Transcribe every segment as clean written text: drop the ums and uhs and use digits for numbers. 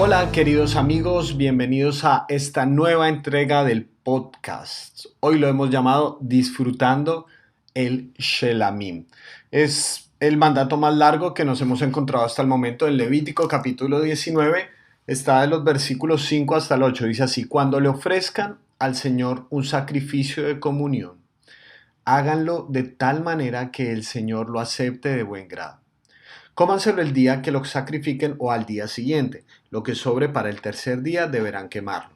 Hola queridos amigos, bienvenidos a esta nueva entrega del podcast. Hoy lo hemos llamado Disfrutando el Shelamim. Es el mandato más largo que nos hemos encontrado hasta el momento en Levítico capítulo 19. Está de los versículos 5 hasta el 8. Dice así: cuando le ofrezcan al Señor un sacrificio de comunión, háganlo de tal manera que el Señor lo acepte de buen grado. Cómanselo el día que lo sacrifiquen o al día siguiente. Lo que sobre para el tercer día deberán quemarlo.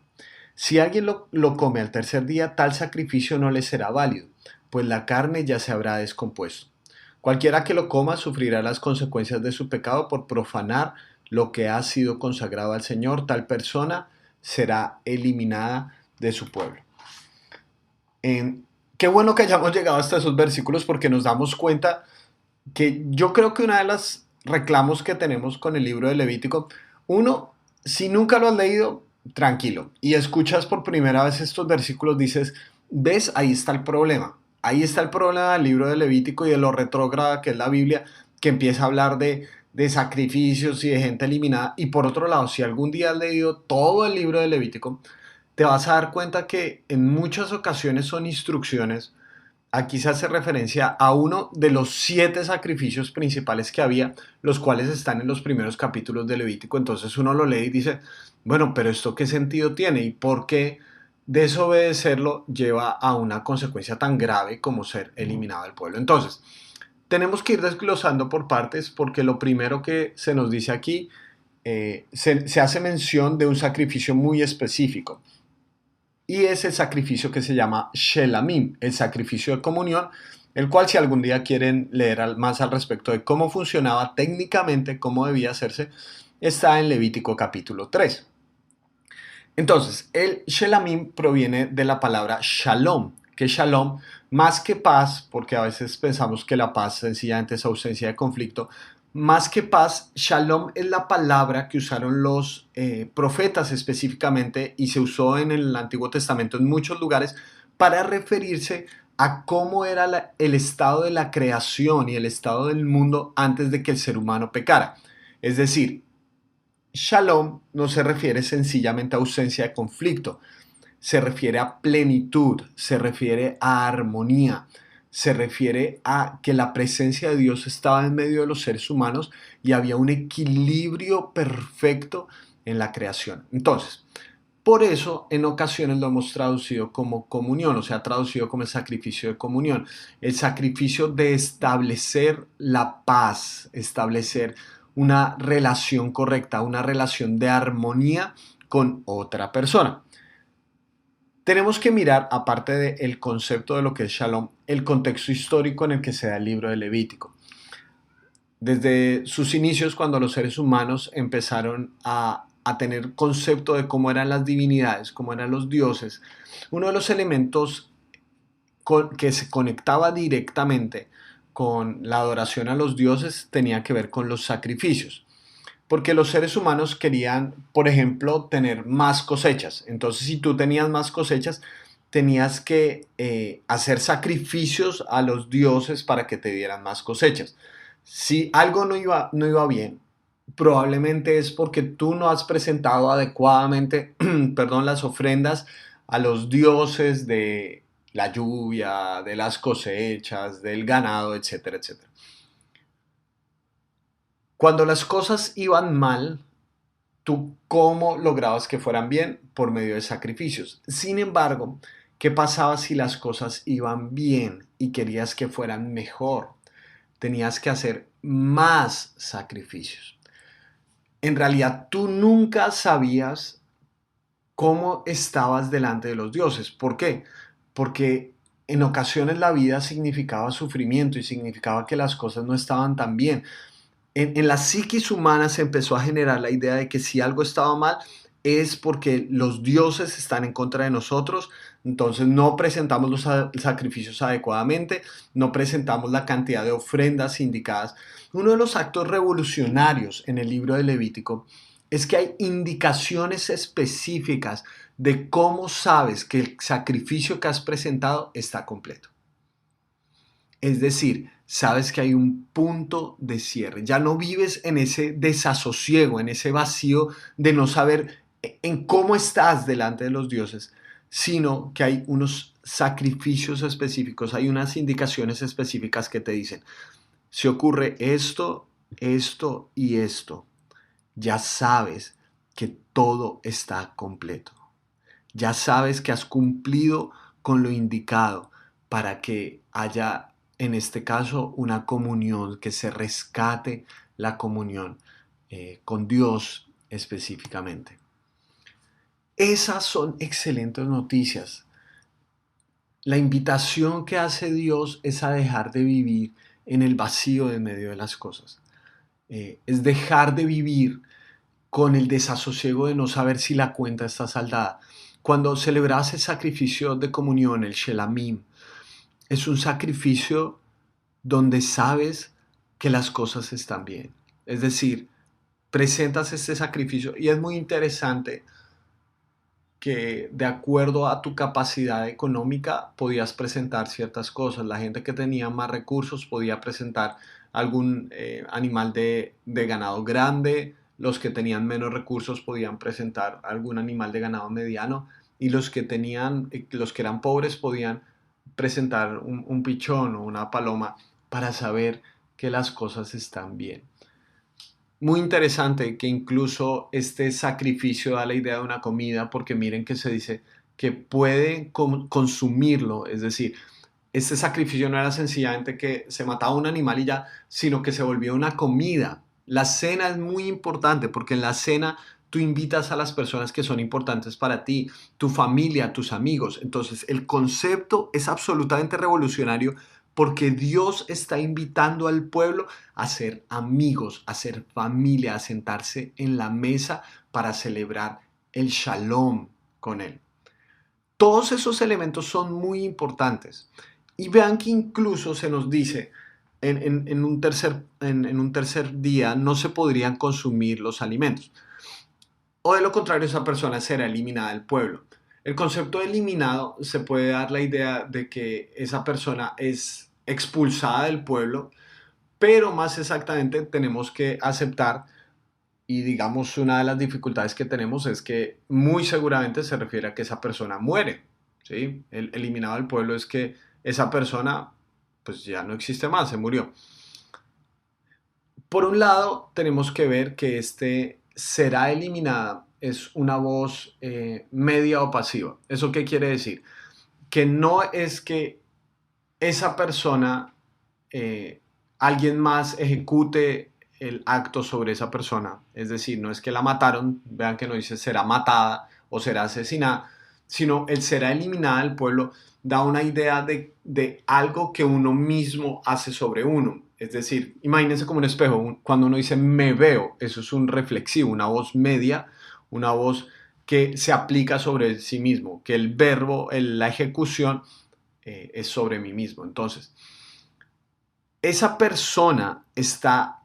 Si alguien lo come al tercer día, tal sacrificio no le será válido, pues la carne ya se habrá descompuesto. Cualquiera que lo coma sufrirá las consecuencias de su pecado por profanar lo que ha sido consagrado al Señor. Tal persona será eliminada de su pueblo. Qué bueno que hayamos llegado hasta esos versículos porque nos damos cuenta que yo creo que una de las reclamos que tenemos con el libro de Levítico, uno, si nunca lo has leído, tranquilo, y escuchas por primera vez estos versículos, dices, ves, ahí está el problema. Ahí está el problema del libro de Levítico y de lo retrógrada que es la Biblia, que empieza a hablar de sacrificios y de gente eliminada. Y por otro lado, si algún día has leído todo el libro de Levítico, te vas a dar cuenta que en muchas ocasiones son instrucciones. Aquí se hace referencia a uno de los 7 sacrificios principales que había, los cuales están en los primeros capítulos de Levítico. Entonces uno lo lee y dice, bueno, pero ¿esto qué sentido tiene? ¿Y por qué desobedecerlo lleva a una consecuencia tan grave como ser eliminado del pueblo? Entonces, tenemos que ir desglosando por partes porque lo primero que se nos dice aquí, se hace mención de un sacrificio muy específico. Y es el sacrificio que se llama Shelamim, el sacrificio de comunión, el cual si algún día quieren leer más al respecto de cómo funcionaba técnicamente, cómo debía hacerse, está en Levítico capítulo 3. Entonces, el Shelamim proviene de la palabra Shalom, que Shalom, más que paz, porque a veces pensamos que la paz sencillamente es ausencia de conflicto, más que paz, Shalom es la palabra que usaron los profetas específicamente y se usó en el Antiguo Testamento en muchos lugares para referirse a cómo era el estado de la creación y el estado del mundo antes de que el ser humano pecara. Es decir, Shalom no se refiere sencillamente a ausencia de conflicto, se refiere a plenitud, se refiere a armonía, se refiere a que la presencia de Dios estaba en medio de los seres humanos y había un equilibrio perfecto en la creación. Entonces, por eso en ocasiones lo hemos traducido como comunión, o sea, traducido como el sacrificio de comunión, el sacrificio de establecer la paz, establecer una relación correcta, una relación de armonía con otra persona. Tenemos que mirar, aparte del concepto de lo que es Shalom, el contexto histórico en el que se da el libro de Levítico. Desde sus inicios, cuando los seres humanos empezaron a tener concepto de cómo eran las divinidades, cómo eran los dioses, uno de los elementos que se conectaba directamente con la adoración a los dioses tenía que ver con los sacrificios. Porque los seres humanos querían, por ejemplo, tener más cosechas. Entonces, si tú tenías más cosechas, tenías que hacer sacrificios a los dioses para que te dieran más cosechas. Si algo no iba bien, probablemente es porque tú no has presentado adecuadamente, perdón, las ofrendas a los dioses de la lluvia, de las cosechas, del ganado, etcétera, etcétera. Cuando las cosas iban mal, ¿tú cómo lograbas que fueran bien? Por medio de sacrificios. Sin embargo, ¿qué pasaba si las cosas iban bien y querías que fueran mejor? Tenías que hacer más sacrificios. En realidad, tú nunca sabías cómo estabas delante de los dioses. ¿Por qué? Porque en ocasiones la vida significaba sufrimiento y significaba que las cosas no estaban tan bien. En la psiquis humana se empezó a generar la idea de que si algo estaba mal es porque los dioses están en contra de nosotros, entonces no presentamos los sacrificios adecuadamente, no presentamos la cantidad de ofrendas indicadas. Uno de los actos revolucionarios en el libro de Levítico es que hay indicaciones específicas de cómo sabes que el sacrificio que has presentado está completo. Es decir, sabes que hay un punto de cierre. Ya no vives en ese desasosiego, en ese vacío de no saber en cómo estás delante de los dioses, sino que hay unos sacrificios específicos, hay unas indicaciones específicas que te dicen, si ocurre esto, esto y esto, ya sabes que todo está completo. Ya sabes que has cumplido con lo indicado para que haya, en este caso, una comunión, que se rescate la comunión con Dios específicamente. Esas son excelentes noticias. La invitación que hace Dios es a dejar de vivir en el vacío de medio de las cosas. Es dejar de vivir con el desasosiego de no saber si la cuenta está saldada. Cuando celebras el sacrificio de comunión, el Shelamim, es un sacrificio donde sabes que las cosas están bien. Es decir, presentas este sacrificio y es muy interesante que de acuerdo a tu capacidad económica podías presentar ciertas cosas. La gente que tenía más recursos podía presentar algún animal de ganado grande, los que tenían menos recursos podían presentar algún animal de ganado mediano y los que eran pobres podían presentar un pichón o una paloma para saber que las cosas están bien. Muy interesante que incluso este sacrificio da la idea de una comida, porque miren que se dice que puede consumirlo, es decir, este sacrificio no era sencillamente que se mataba un animal y ya, sino que se volvía una comida. La cena es muy importante porque en la cena tú invitas a las personas que son importantes para ti, tu familia, tus amigos. Entonces el concepto es absolutamente revolucionario porque Dios está invitando al pueblo a ser amigos, a ser familia, a sentarse en la mesa para celebrar el shalom con Él. Todos esos elementos son muy importantes. Y vean que incluso se nos dice en un tercer día no se podrían consumir los alimentos. O de lo contrario, esa persona será eliminada del pueblo. El concepto de eliminado se puede dar la idea de que esa persona es expulsada del pueblo, pero más exactamente tenemos que aceptar y digamos una de las dificultades que tenemos es que muy seguramente se refiere a que esa persona muere, ¿sí? El eliminado del pueblo es que esa persona pues ya no existe más, se murió. Por un lado, tenemos que ver que este será eliminada es una voz media o pasiva. ¿Eso qué quiere decir? Que no es que esa persona, eh, alguien más ejecute el acto sobre esa persona. Es decir, no es que la mataron, vean que no dice será matada o será asesinada, sino el será eliminada del pueblo da una idea de algo que uno mismo hace sobre uno. Es decir, imagínense como un espejo, cuando uno dice me veo, eso es un reflexivo, una voz media, una voz que se aplica sobre sí mismo, que el verbo, la ejecución es sobre mí mismo. Entonces, esa persona está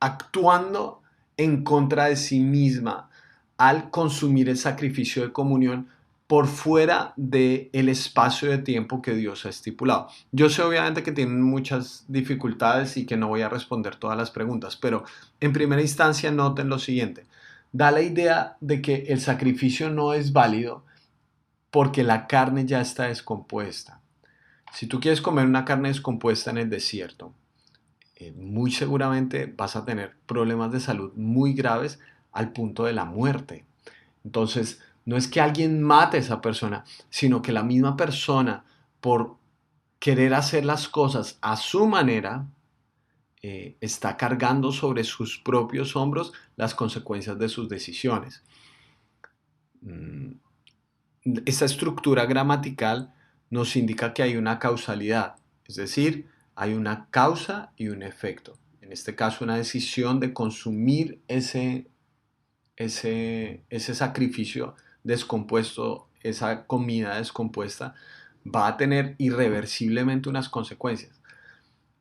actuando en contra de sí misma al consumir el sacrificio de comunión por fuera del espacio de tiempo que Dios ha estipulado. Yo sé obviamente que tienen muchas dificultades y que no voy a responder todas las preguntas, pero en primera instancia noten lo siguiente. Da la idea de que el sacrificio no es válido porque la carne ya está descompuesta. Si tú quieres comer una carne descompuesta en el desierto, muy seguramente vas a tener problemas de salud muy graves al punto de la muerte. Entonces, no es que alguien mate a esa persona, sino que la misma persona, por querer hacer las cosas a su manera, está cargando sobre sus propios hombros las consecuencias de sus decisiones. Esta estructura gramatical nos indica que hay una causalidad, es decir, hay una causa y un efecto. En este caso, una decisión de consumir ese sacrificio descompuesto, esa comida descompuesta, va a tener irreversiblemente unas consecuencias.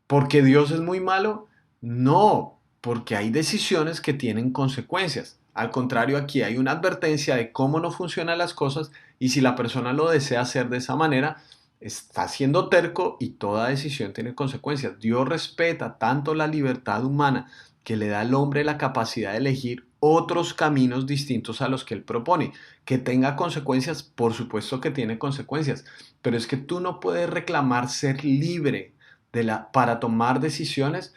¿Porque Dios es muy malo? No, porque hay decisiones que tienen consecuencias. Al contrario, aquí hay una advertencia de cómo no funcionan las cosas y si la persona lo desea hacer de esa manera, está siendo terco y toda decisión tiene consecuencias. Dios respeta tanto la libertad humana que le da al hombre la capacidad de elegir otros caminos distintos a los que él propone. Que tenga consecuencias, por supuesto que tiene consecuencias, pero es que tú no puedes reclamar ser libre para tomar decisiones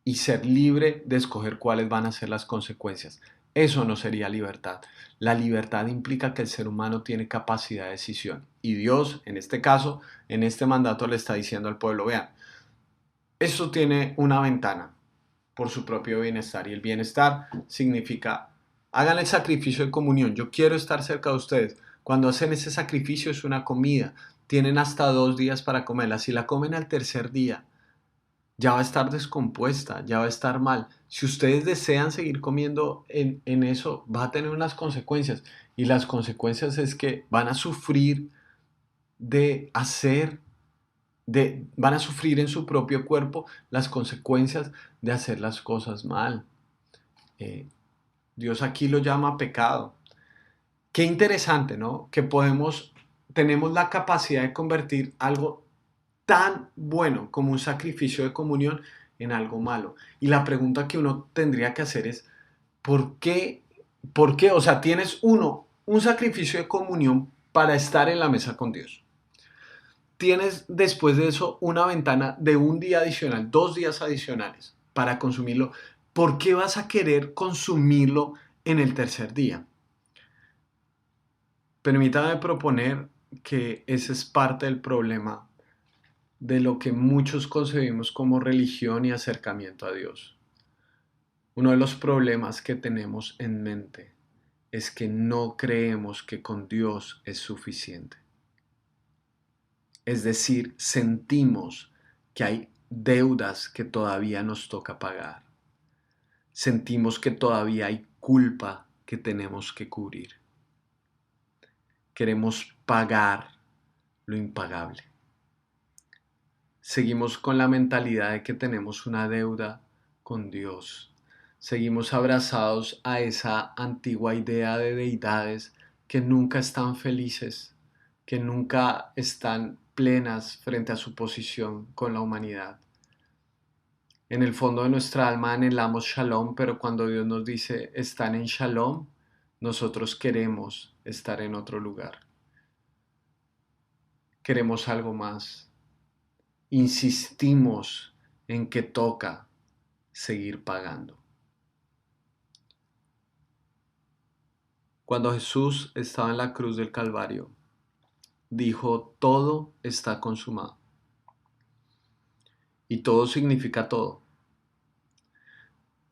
y ser libre de escoger cuáles van a ser las consecuencias. Eso no sería libertad. La libertad implica que el ser humano tiene capacidad de decisión. Y Dios, en este caso, en este mandato le está diciendo al pueblo, vean, esto tiene una ventana por su propio bienestar. Y el bienestar significa, hagan el sacrificio de comunión. Yo quiero estar cerca de ustedes. Cuando hacen ese sacrificio es una comida. Tienen hasta 2 días para comerla. Si la comen al tercer día, ya va a estar descompuesta, ya va a estar mal. Si ustedes desean seguir comiendo en eso, va a tener unas consecuencias. Y las consecuencias es que van a sufrir de hacer, van a sufrir en su propio cuerpo las consecuencias de hacer las cosas mal. Eh, Dios aquí lo llama pecado. Qué interesante, ¿no? Que tenemos la capacidad de convertir algo tan bueno como un sacrificio de comunión en algo malo. Y la pregunta que uno tendría que hacer es, ¿por qué? ¿Por qué? O sea, tienes un sacrificio de comunión para estar en la mesa con Dios. Tienes después de eso una ventana de un día adicional, 2 días adicionales para consumirlo. ¿Por qué vas a querer consumirlo en el tercer día? Permítame proponer que ese es parte del problema de lo que muchos concebimos como religión y acercamiento a Dios. Uno de los problemas que tenemos en mente es que no creemos que con Dios es suficiente. Es decir, sentimos que hay deudas que todavía nos toca pagar. Sentimos que todavía hay culpa que tenemos que cubrir. Queremos pagar lo impagable. Seguimos con la mentalidad de que tenemos una deuda con Dios. Seguimos abrazados a esa antigua idea de deidades que nunca están felices, que nunca están plenas frente a su posición con la humanidad. En el fondo de nuestra alma anhelamos shalom, pero cuando Dios nos dice están en shalom, nosotros queremos estar en otro lugar. Queremos algo más. Insistimos en que toca seguir pagando. Cuando Jesús estaba en la cruz del Calvario, dijo, todo está consumado. Y todo significa todo.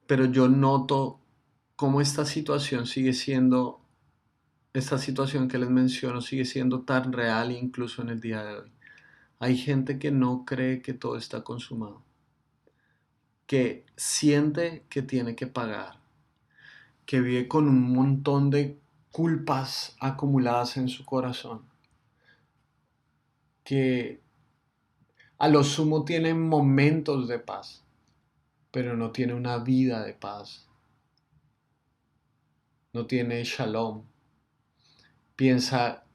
Pero yo noto cómo esta situación que les menciono sigue siendo tan real incluso en el día de hoy. Hay gente que no cree que todo está consumado, que siente que tiene que pagar, que vive con un montón de culpas acumuladas en su corazón, que a lo sumo tiene momentos de paz, pero no tiene una vida de paz, no tiene shalom. Piensa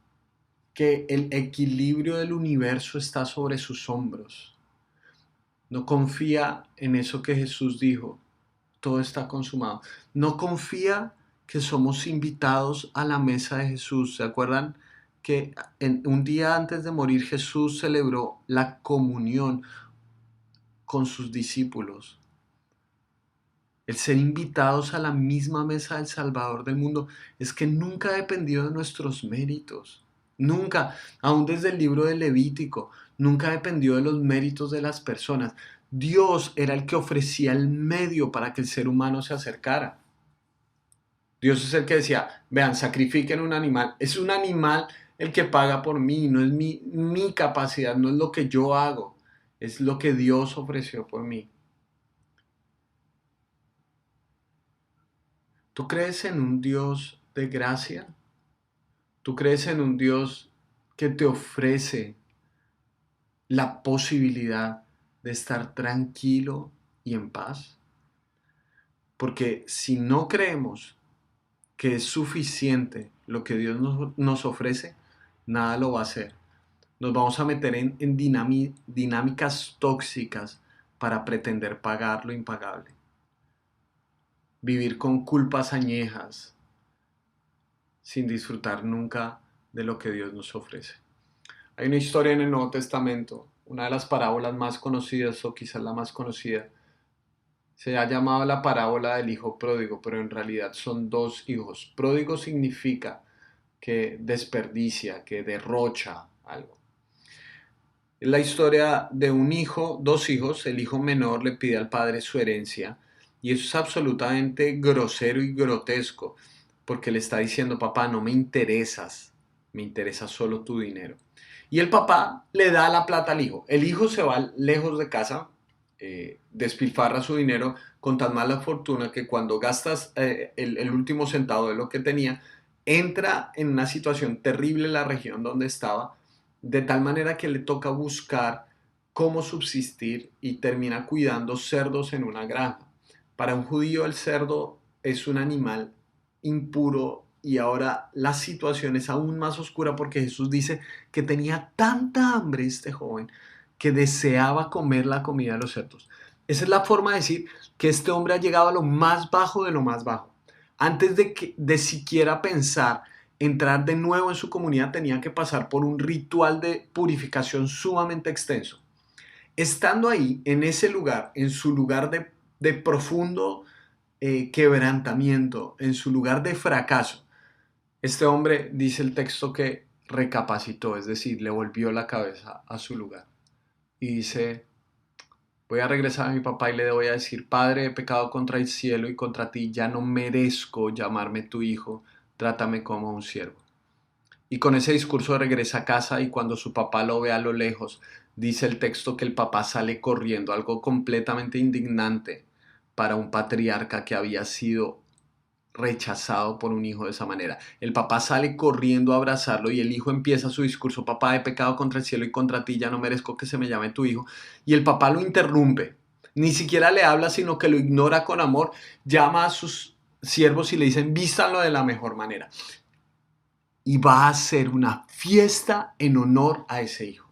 que el equilibrio del universo está sobre sus hombros. No confía en eso que Jesús dijo, todo está consumado. No confía que somos invitados a la mesa de Jesús. ¿Se acuerdan que un día antes de morir Jesús celebró la comunión con sus discípulos? El ser invitados a la misma mesa del Salvador del mundo es que nunca ha dependido de nuestros méritos. Nunca, aún desde el libro de Levítico, nunca dependió de los méritos de las personas. Dios era el que ofrecía el medio para que el ser humano se acercara. Dios es el que decía, vean, sacrifiquen un animal. Es un animal el que paga por mí, no es mi capacidad, no es lo que yo hago, es lo que Dios ofreció por mí. ¿Tú crees en un Dios de gracia? ¿Tú crees en un Dios que te ofrece la posibilidad de estar tranquilo y en paz? Porque si no creemos que es suficiente lo que Dios nos ofrece, nada lo va a hacer. Nos vamos a meter en dinámicas tóxicas para pretender pagar lo impagable. Vivir con culpas añejas sin disfrutar nunca de lo que Dios nos ofrece. Hay una historia en el Nuevo Testamento, una de las parábolas más conocidas o quizás la más conocida. Se ha llamado la parábola del hijo pródigo, pero en realidad son dos hijos. Pródigo significa que desperdicia, que derrocha algo. Es la historia de un hijo, dos hijos. El hijo menor le pide al padre su herencia y eso es absolutamente grosero y grotesco porque le está diciendo: papá, no me interesas, me interesa solo tu dinero. Y el papá le da la plata al hijo. El hijo se va lejos de casa, despilfarra su dinero con tan mala fortuna que cuando gastas el último centavo de lo que tenía, entra en una situación terrible en la región donde estaba, de tal manera que le toca buscar cómo subsistir y termina cuidando cerdos en una granja. Para un judío el cerdo es un animal impuro y ahora la situación es aún más oscura porque Jesús dice que tenía tanta hambre este joven que deseaba comer la comida de los cerdos. Esa es la forma de decir que este hombre ha llegado a lo más bajo de lo más bajo. Antes de siquiera pensar entrar de nuevo en su comunidad, tenía que pasar por un ritual de purificación sumamente extenso. Estando ahí, en ese lugar, en su lugar de profundo quebrantamiento, en su lugar de fracaso, este hombre, dice el texto, que recapacitó, es decir, le volvió la cabeza a su lugar. Y dice: voy a regresar a mi papá y le voy a decir: Padre, he pecado contra el cielo y contra ti, ya no merezco llamarme tu hijo, trátame como un siervo. Y con ese discurso regresa a casa y cuando su papá lo ve a lo lejos, dice el texto que el papá sale corriendo, algo completamente indignante para un patriarca que había sido rechazado por un hijo de esa manera. El papá sale corriendo a abrazarlo y el hijo empieza su discurso: papá, he pecado contra el cielo y contra ti, ya no merezco que se me llame tu hijo. Y el papá lo interrumpe, ni siquiera le habla, sino que lo ignora con amor, llama a sus siervos y le dicen: vístanlo de la mejor manera. Y va a hacer una fiesta en honor a ese hijo.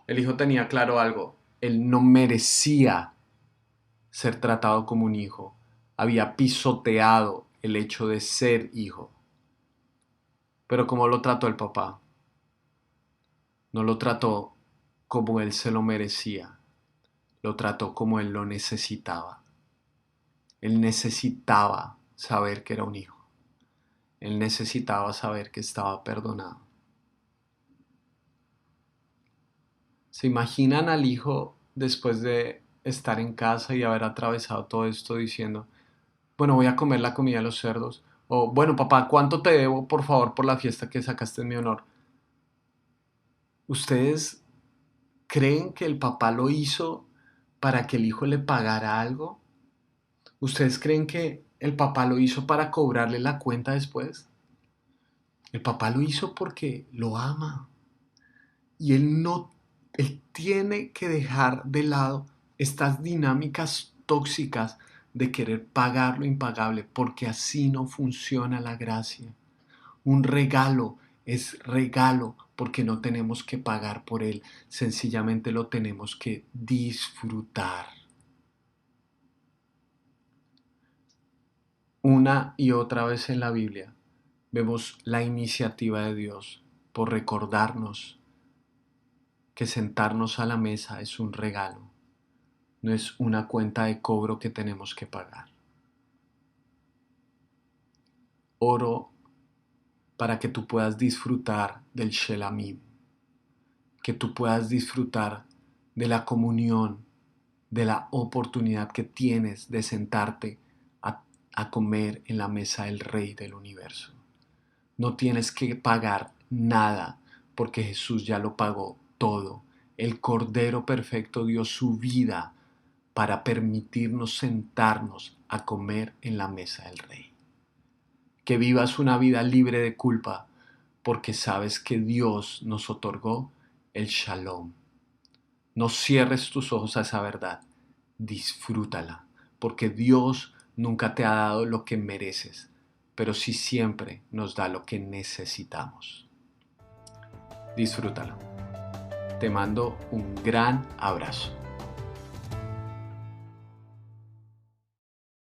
El hijo tenía claro algo: él no merecía ser tratado como un hijo, había pisoteado el hecho de ser hijo. Pero ¿cómo lo trató el papá? No lo trató como él se lo merecía, lo trató como él lo necesitaba. Él necesitaba saber que era un hijo, él necesitaba saber que estaba perdonado. ¿Se imaginan al hijo después de estar en casa y haber atravesado todo esto diciendo: bueno, voy a comer la comida de los cerdos? O, bueno, papá, ¿cuánto te debo, por favor, por la fiesta que sacaste en mi honor? ¿Ustedes creen que el papá lo hizo para que el hijo le pagara algo? ¿Ustedes creen que el papá lo hizo para cobrarle la cuenta después? El papá lo hizo porque lo ama. Y él tiene que dejar de lado estas dinámicas tóxicas de querer pagar lo impagable, porque así no funciona la gracia. Un regalo es regalo porque no tenemos que pagar por él, sencillamente lo tenemos que disfrutar. Una y otra vez en la Biblia vemos la iniciativa de Dios por recordarnos que sentarnos a la mesa es un regalo, no es una cuenta de cobro que tenemos que pagar. Oro para que tú puedas disfrutar del Shelamim, que tú puedas disfrutar de la comunión, de la oportunidad que tienes de sentarte a comer en la mesa del Rey del Universo. No tienes que pagar nada porque Jesús ya lo pagó todo. El Cordero Perfecto dio su vida para permitirnos sentarnos a comer en la mesa del Rey. Que vivas una vida libre de culpa porque sabes que Dios nos otorgó el Shalom. No cierres tus ojos a esa verdad, disfrútala, porque Dios nunca te ha dado lo que mereces, pero sí siempre nos da lo que necesitamos. Disfrútalo. Te mando un gran abrazo.